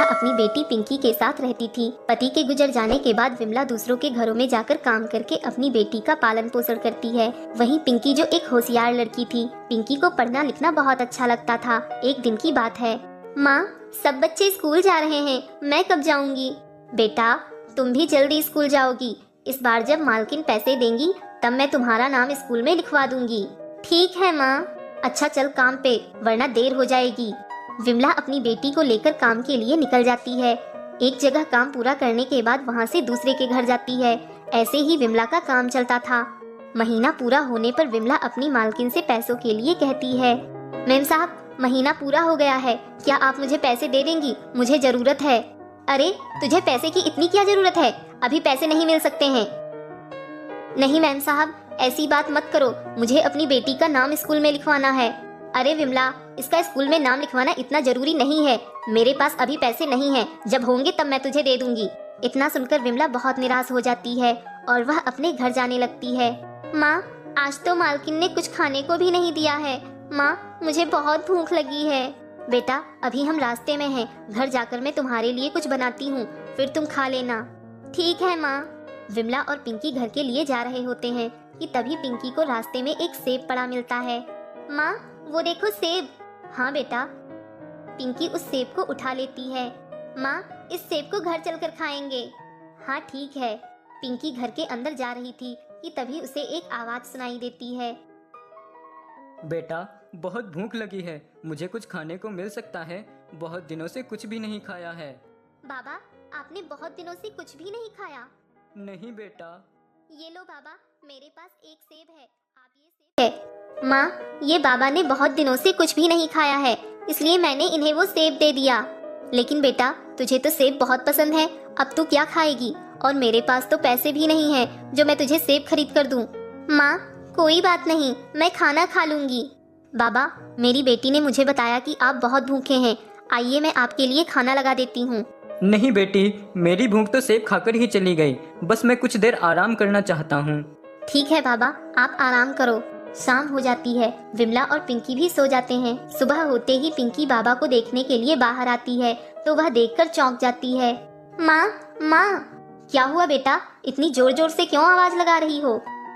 विमला अपनी बेटी पिंकी के साथ रहती थी। पति के गुजर जाने के बाद विमला दूसरों के घरों में जाकर काम करके अपनी बेटी का पालन पोषण करती है। वहीं पिंकी जो एक होशियार लड़की थी, पिंकी को पढ़ना लिखना बहुत अच्छा लगता था। एक दिन की बात है, माँ सब बच्चे स्कूल जा रहे हैं, मैं कब जाऊंगी? बेटा तुम भी जल्दी स्कूल जाओगी, इस बार जब मालकिन पैसे देंगी तब मैं तुम्हारा नाम स्कूल में लिखवा दूंगी। ठीक है माँ। अच्छा चल काम पे, वरना देर हो जाएगी। विमला अपनी बेटी को लेकर काम के लिए निकल जाती है। एक जगह काम पूरा करने के बाद वहाँ से दूसरे के घर जाती है। ऐसे ही विमला का काम चलता था। महीना पूरा होने पर विमला अपनी मालकिन से पैसों के लिए कहती है, मैम साहब महीना पूरा हो गया है, क्या आप मुझे पैसे दे देंगी? मुझे जरूरत है। अरे तुझे पैसे की इतनी क्या जरूरत है? अभी पैसे नहीं मिल सकते हैं। नहीं मैम साहब, ऐसी बात मत करो, मुझे अपनी बेटी का नाम स्कूल में लिखवाना है। अरे विमला, इसका स्कूल में नाम लिखवाना इतना जरूरी नहीं है, मेरे पास अभी पैसे नहीं हैं, जब होंगे तब मैं तुझे दे दूंगी। इतना सुनकर विमला बहुत निराश हो जाती है और वह अपने घर जाने लगती है। माँ आज तो मालकिन ने कुछ खाने को भी नहीं दिया है, माँ मुझे बहुत भूख लगी है। बेटा अभी हम रास्ते में हैं, घर जाकर मैं तुम्हारे लिए कुछ बनाती हूँ, फिर तुम खा लेना। ठीक है माँ। विमला और पिंकी घर के लिए जा रहे होते हैं कि तभी पिंकी को रास्ते में एक सेब पड़ा मिलता है। माँ वो देखो सेब। हाँ बेटा। पिंकी उस सेब को उठा लेती है। माँ इस सेब को घर चलकर खाएंगे। हाँ ठीक है। पिंकी घर के अंदर जा रही थी कि तभी उसे एक आवाज सुनाई देती है। बेटा बहुत भूख लगी है, मुझे कुछ खाने को मिल सकता है? बहुत दिनों से कुछ भी नहीं खाया है। बाबा आपने बहुत दिनों से कुछ भी नहीं खाया? नहीं बेटा। ये लो बाबा, मेरे पास एक सेब है, आप ये सेब है। माँ ये बाबा ने बहुत दिनों से कुछ भी नहीं खाया है, इसलिए मैंने इन्हें वो सेब दे दिया। लेकिन बेटा तुझे तो सेब बहुत पसंद है, अब तू क्या खाएगी? और मेरे पास तो पैसे भी नहीं हैं जो मैं तुझे सेब खरीद कर दूं। माँ कोई बात नहीं, मैं खाना खा लूंगी। बाबा मेरी बेटी ने मुझे बताया कि आप बहुत भूखे हैं, आइए मैं आपके लिए खाना लगा देती हूँ। नहीं बेटी, मेरी भूख तो सेब खाकर ही चली गई, बस मैं कुछ देर आराम करना चाहता हूँ। ठीक है बाबा, आप आराम करो। शाम हो जाती है, विमला और पिंकी भी सो जाते हैं। सुबह होते ही पिंकी बाबा को देखने के लिए बाहर आती है तो वह देखकर चौंक जाती है। माँ माँ। क्या हुआ बेटा, इतनी जोर जोर से क्यों आवाज लगा रही हो?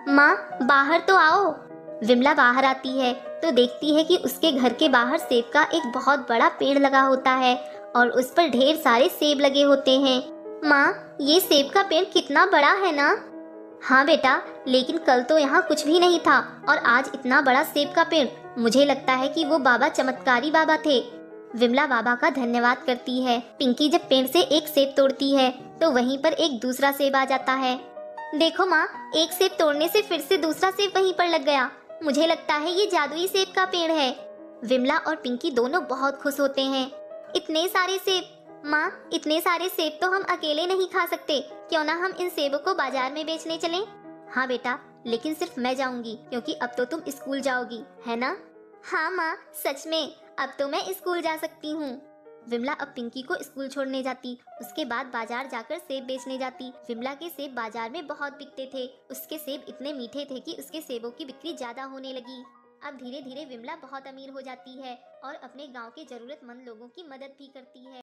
माँ बाहर तो आओ। विमला बाहर आती है तो देखती है कि उसके घर के बाहर सेब का एक बहुत बड़ा पेड़ लगा होता है और उस पर ढेर सारे सेब लगे होते हैं। माँ ये सेब का पेड़ कितना बड़ा है ना? हाँ बेटा, लेकिन कल तो यहाँ कुछ भी नहीं था और आज इतना बड़ा सेब का पेड़। मुझे लगता है कि वो बाबा चमत्कारी बाबा थे। विमला बाबा का धन्यवाद करती है। पिंकी जब पेड़ से एक सेब तोड़ती है तो वहीं पर एक दूसरा सेब आ जाता है। देखो माँ, एक सेब तोड़ने से फिर से दूसरा सेब वहीं पर लग गया। मुझे लगता है ये जादुई सेब का पेड़ है। विमला और पिंकी दोनों बहुत खुश होते हैं। इतने सारे सेब। माँ इतने सारे सेब तो हम अकेले नहीं खा सकते, क्यों ना हम इन सेबों को बाजार में बेचने चलें? हाँ बेटा, लेकिन सिर्फ मैं जाऊंगी क्योंकि अब तो तुम स्कूल जाओगी, है ना? हाँ माँ सच में, अब तो मैं स्कूल जा सकती हूँ। विमला अब पिंकी को स्कूल छोड़ने जाती, उसके बाद बाजार जाकर सेब बेचने जाती। विमला के सेब बाजार में बहुत बिकते थे। उसके सेब इतने मीठे थे कि उसके सेबों की बिक्री ज्यादा होने लगी। अब धीरे धीरे विमला बहुत अमीर हो जाती है और अपने गांव के जरूरतमंद लोगों की मदद भी करती है।